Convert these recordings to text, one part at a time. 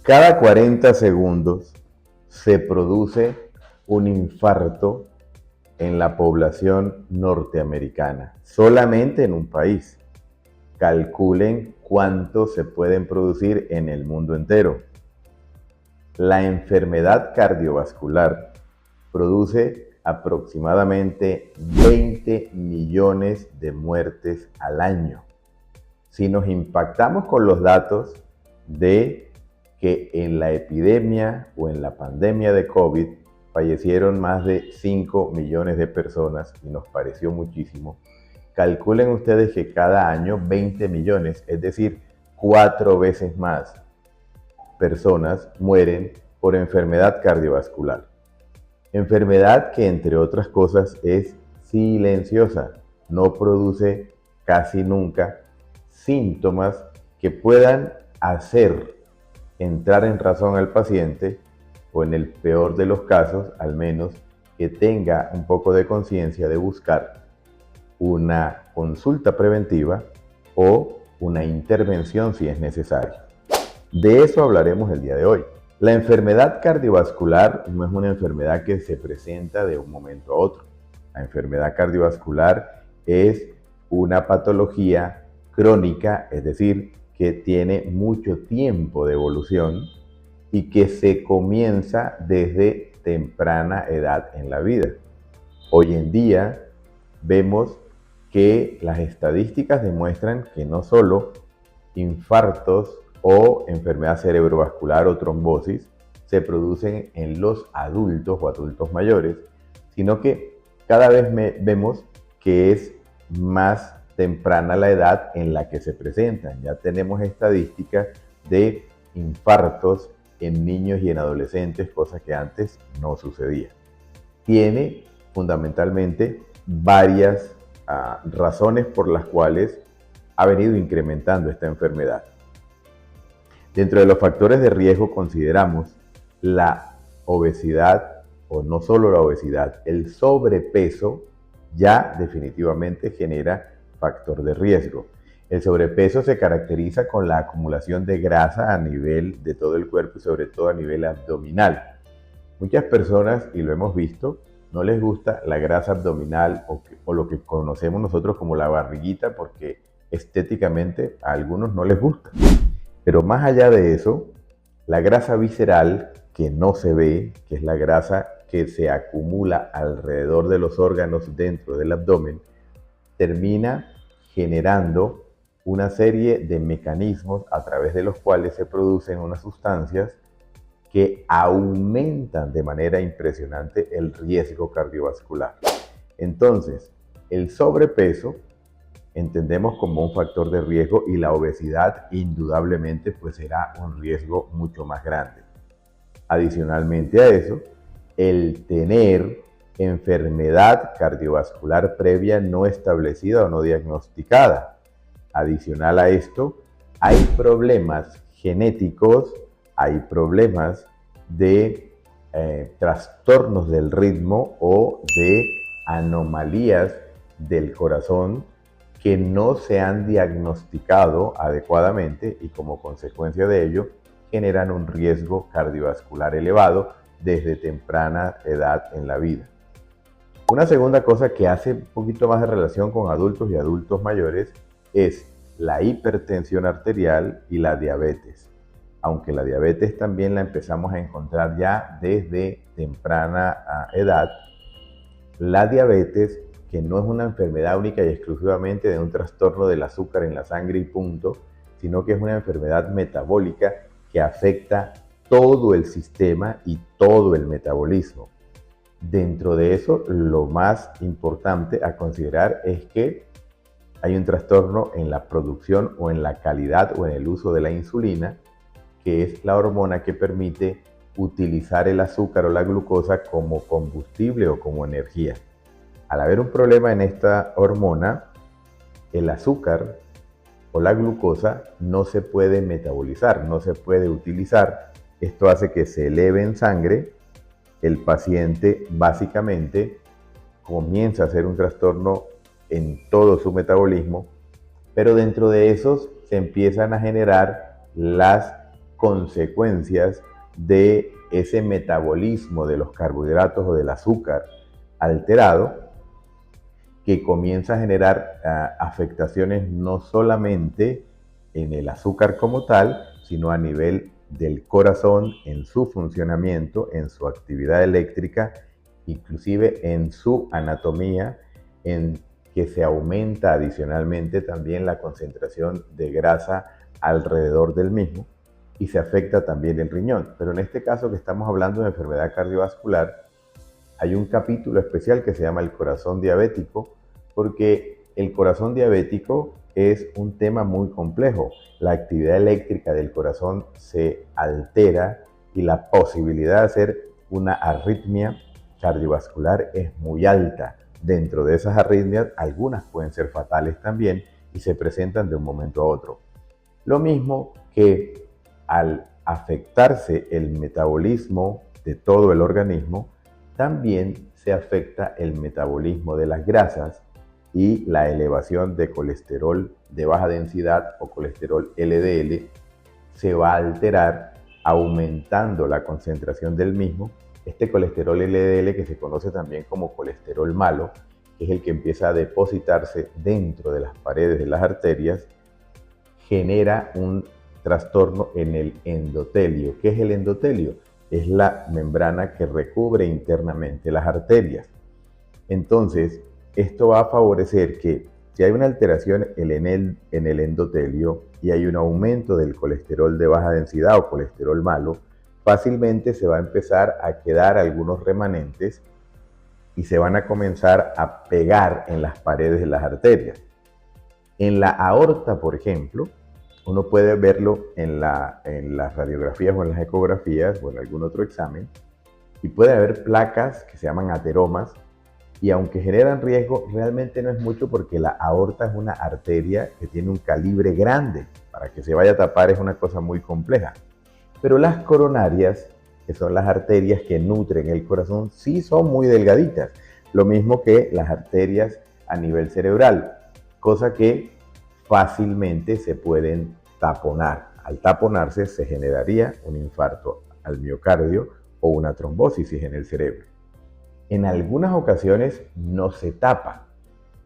Cada 40 segundos se produce un infarto en la población norteamericana, solamente en un país. Calculen cuántos se pueden producir en el mundo entero. La enfermedad cardiovascular produce aproximadamente 20 millones de muertes al año. Si nos impactamos con los datos de que en la epidemia o en la pandemia de COVID fallecieron más de 5 millones de personas y nos pareció muchísimo, calculen ustedes que cada año 20 millones, es decir, 4 veces más personas mueren por enfermedad cardiovascular. Enfermedad que, entre otras cosas, es silenciosa, no produce casi nunca síntomas que puedan hacer entrar en razón al paciente, o en el peor de los casos, al menos que tenga un poco de conciencia de buscar una consulta preventiva o una intervención si es necesario. De eso hablaremos el día de hoy. La enfermedad cardiovascular no es una enfermedad que se presenta de un momento a otro. La enfermedad cardiovascular es una patología crónica, es decir, que tiene mucho tiempo de evolución y que se comienza desde temprana edad en la vida. Hoy en día vemos que las estadísticas demuestran que no solo infartos o enfermedad cerebrovascular o trombosis se producen en los adultos o adultos mayores, sino que cada vez vemos que es más temprana la edad en la que se presentan. Ya tenemos estadísticas de infartos en niños y en adolescentes, cosa que antes no sucedía. Tiene fundamentalmente varias razones por las cuales ha venido incrementando esta enfermedad. Dentro de los factores de riesgo consideramos la obesidad, o no solo la obesidad, el sobrepeso ya definitivamente genera factor de riesgo. El sobrepeso se caracteriza con la acumulación de grasa a nivel de todo el cuerpo y sobre todo a nivel abdominal. Muchas personas, y lo hemos visto, no les gusta la grasa abdominal o lo que conocemos nosotros como la barriguita porque estéticamente a algunos no les gusta. Pero más allá de eso, la grasa visceral que no se ve, que es la grasa que se acumula alrededor de los órganos dentro del abdomen, termina generando una serie de mecanismos a través de los cuales se producen unas sustancias que aumentan de manera impresionante el riesgo cardiovascular. Entonces, el sobrepeso entendemos como un factor de riesgo y la obesidad indudablemente pues será un riesgo mucho más grande. Adicionalmente a eso, el tener enfermedad cardiovascular previa no establecida o no diagnosticada. Adicional a esto, hay problemas genéticos, hay problemas de trastornos del ritmo o de anomalías del corazón que no se han diagnosticado adecuadamente y como consecuencia de ello generan un riesgo cardiovascular elevado desde temprana edad en la vida. Una segunda cosa que hace un poquito más de relación con adultos y adultos mayores es la hipertensión arterial y la diabetes. Aunque la diabetes también la empezamos a encontrar ya desde temprana edad, la diabetes, que no es una enfermedad única y exclusivamente de un trastorno del azúcar en la sangre y punto, sino que es una enfermedad metabólica que afecta todo el sistema y todo el metabolismo. Dentro de eso, lo más importante a considerar es que hay un trastorno en la producción o en la calidad o en el uso de la insulina, que es la hormona que permite utilizar el azúcar o la glucosa como combustible o como energía. Al haber un problema en esta hormona, el azúcar o la glucosa no se puede metabolizar, no se puede utilizar. Esto hace que se eleve en sangre. El paciente básicamente comienza a hacer un trastorno en todo su metabolismo, pero dentro de esos se empiezan a generar las consecuencias de ese metabolismo de los carbohidratos o del azúcar alterado, que comienza a generar afectaciones no solamente en el azúcar como tal, sino a nivel del corazón, en su funcionamiento, en su actividad eléctrica, inclusive en su anatomía, en que se aumenta adicionalmente también la concentración de grasa alrededor del mismo y se afecta también el riñón. Pero en este caso que estamos hablando de enfermedad cardiovascular, hay un capítulo especial que se llama el corazón diabético, porque el corazón diabético es un tema muy complejo. La actividad eléctrica del corazón se altera y la posibilidad de hacer una arritmia cardiovascular es muy alta. Dentro de esas arritmias, algunas pueden ser fatales también y se presentan de un momento a otro. Lo mismo que al afectarse el metabolismo de todo el organismo, también se afecta el metabolismo de las grasas y la elevación de colesterol de baja densidad o colesterol LDL se va a alterar aumentando la concentración del mismo. Este colesterol LDL, que se conoce también como colesterol malo, que es el que empieza a depositarse dentro de las paredes de las arterias, genera un trastorno en el endotelio. ¿Qué es el endotelio? Es la membrana que recubre internamente las arterias. Entonces, esto va a favorecer que si hay una alteración en el endotelio y hay un aumento del colesterol de baja densidad o colesterol malo, fácilmente se va a empezar a quedar algunos remanentes y se van a comenzar a pegar en las paredes de las arterias. En la aorta, por ejemplo, uno puede verlo en las radiografías o en las ecografías o en algún otro examen, y puede haber placas que se llaman ateromas, y aunque generan riesgo, realmente no es mucho porque la aorta es una arteria que tiene un calibre grande. Para que se vaya a tapar es una cosa muy compleja. Pero las coronarias, que son las arterias que nutren el corazón, sí son muy delgaditas. Lo mismo que las arterias a nivel cerebral, cosa que fácilmente se pueden taponar. Al taponarse se generaría un infarto al miocardio o una trombosis en el cerebro. En algunas ocasiones no se tapa.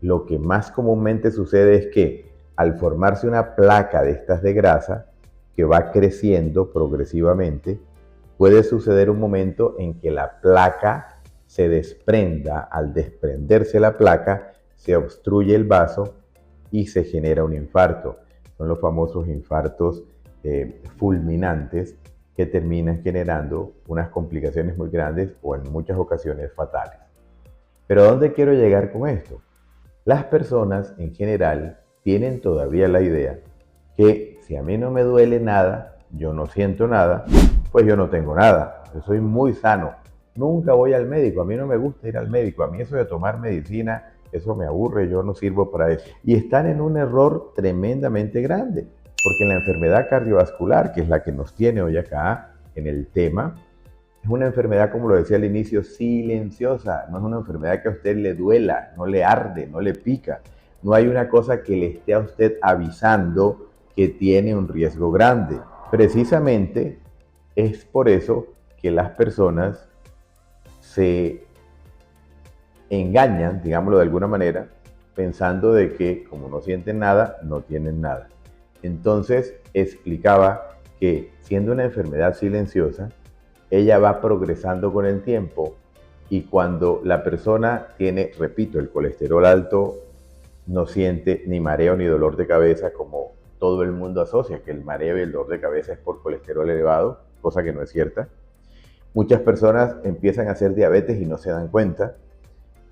Lo que más comúnmente sucede es que al formarse una placa de estas de grasa que va creciendo progresivamente, puede suceder un momento en que la placa se desprenda. Al desprenderse la placa, se obstruye el vaso y se genera un infarto. Son los famosos infartos fulminantes que terminan generando unas complicaciones muy grandes o en muchas ocasiones fatales. Pero ¿a dónde quiero llegar con esto? Las personas en general tienen todavía la idea que si a mí no me duele nada, yo no siento nada, pues yo no tengo nada, yo soy muy sano, nunca voy al médico, a mí no me gusta ir al médico, a mí eso de tomar medicina, eso me aburre, yo no sirvo para eso. Y están en un error tremendamente grande, porque la enfermedad cardiovascular, que es la que nos tiene hoy acá en el tema, es una enfermedad, como lo decía al inicio, silenciosa. No es una enfermedad que a usted le duela, no le arde, no le pica. No hay una cosa que le esté a usted avisando que tiene un riesgo grande. Precisamente es por eso que las personas se engañan, digámoslo de alguna manera, pensando de que como no sienten nada, no tienen nada. Entonces explicaba que siendo una enfermedad silenciosa, ella va progresando con el tiempo y cuando la persona tiene, repito, el colesterol alto, no siente ni mareo ni dolor de cabeza como todo el mundo asocia, que el mareo y el dolor de cabeza es por colesterol elevado, cosa que no es cierta. Muchas personas empiezan a hacer diabetes y no se dan cuenta,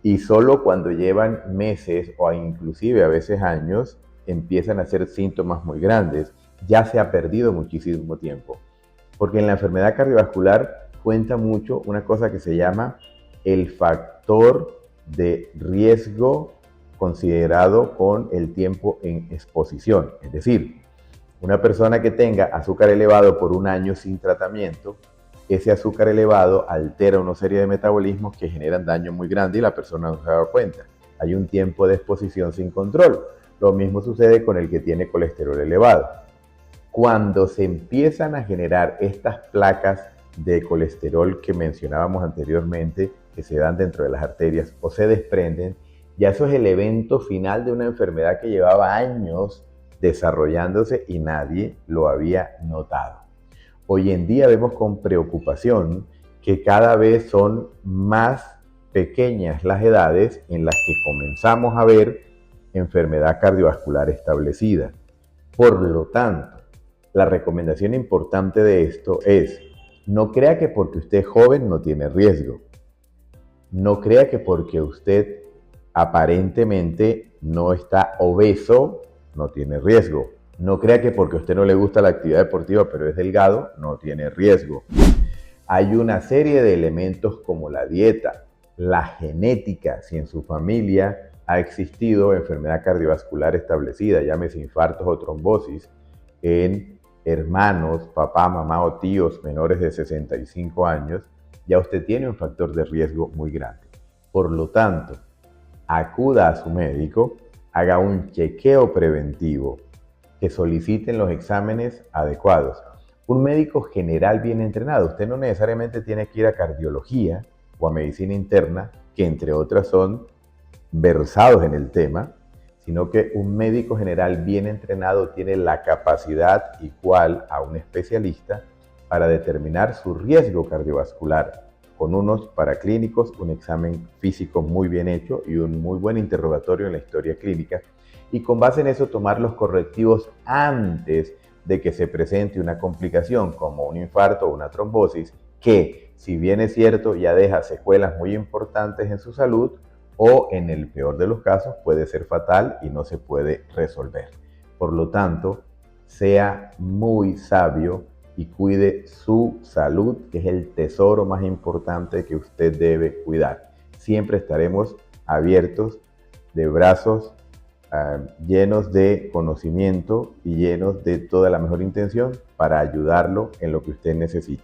y solo cuando llevan meses o inclusive a veces años empiezan a hacer síntomas muy grandes. Ya se ha perdido muchísimo tiempo. Porque en la enfermedad cardiovascular cuenta mucho una cosa que se llama el factor de riesgo considerado con el tiempo en exposición. Es decir, una persona que tenga azúcar elevado por un año sin tratamiento, ese azúcar elevado altera una serie de metabolismos que generan daño muy grande y la persona no se da cuenta. Hay un tiempo de exposición sin control. Lo mismo sucede con el que tiene colesterol elevado. Cuando se empiezan a generar estas placas de colesterol que mencionábamos anteriormente, que se dan dentro de las arterias o se desprenden, ya eso es el evento final de una enfermedad que llevaba años desarrollándose y nadie lo había notado. Hoy en día vemos con preocupación que cada vez son más pequeñas las edades en las que comenzamos a ver enfermedad cardiovascular establecida. Por lo tanto, la recomendación importante de esto es: no crea que porque usted es joven no tiene riesgo. No crea que porque usted aparentemente no está obeso no tiene riesgo. No crea que porque a usted no le gusta la actividad deportiva pero es delgado no tiene riesgo. Hay una serie de elementos como la dieta, la genética, si en su familia ha existido enfermedad cardiovascular establecida, llámese infartos o trombosis, en hermanos, papá, mamá o tíos menores de 65 años, ya usted tiene un factor de riesgo muy grande. Por lo tanto, acuda a su médico, haga un chequeo preventivo, que soliciten los exámenes adecuados. Un médico general bien entrenado, usted no necesariamente tiene que ir a cardiología o a medicina interna, que entre otras son versados en el tema, sino que un médico general bien entrenado tiene la capacidad igual a un especialista para determinar su riesgo cardiovascular, con unos paraclínicos, un examen físico muy bien hecho y un muy buen interrogatorio en la historia clínica, y con base en eso tomar los correctivos antes de que se presente una complicación como un infarto o una trombosis, que, si bien es cierto, ya deja secuelas muy importantes en su salud, o en el peor de los casos puede ser fatal y no se puede resolver. Por lo tanto, sea muy sabio y cuide su salud, que es el tesoro más importante que usted debe cuidar. Siempre estaremos abiertos de brazos llenos de conocimiento y llenos de toda la mejor intención para ayudarlo en lo que usted necesite.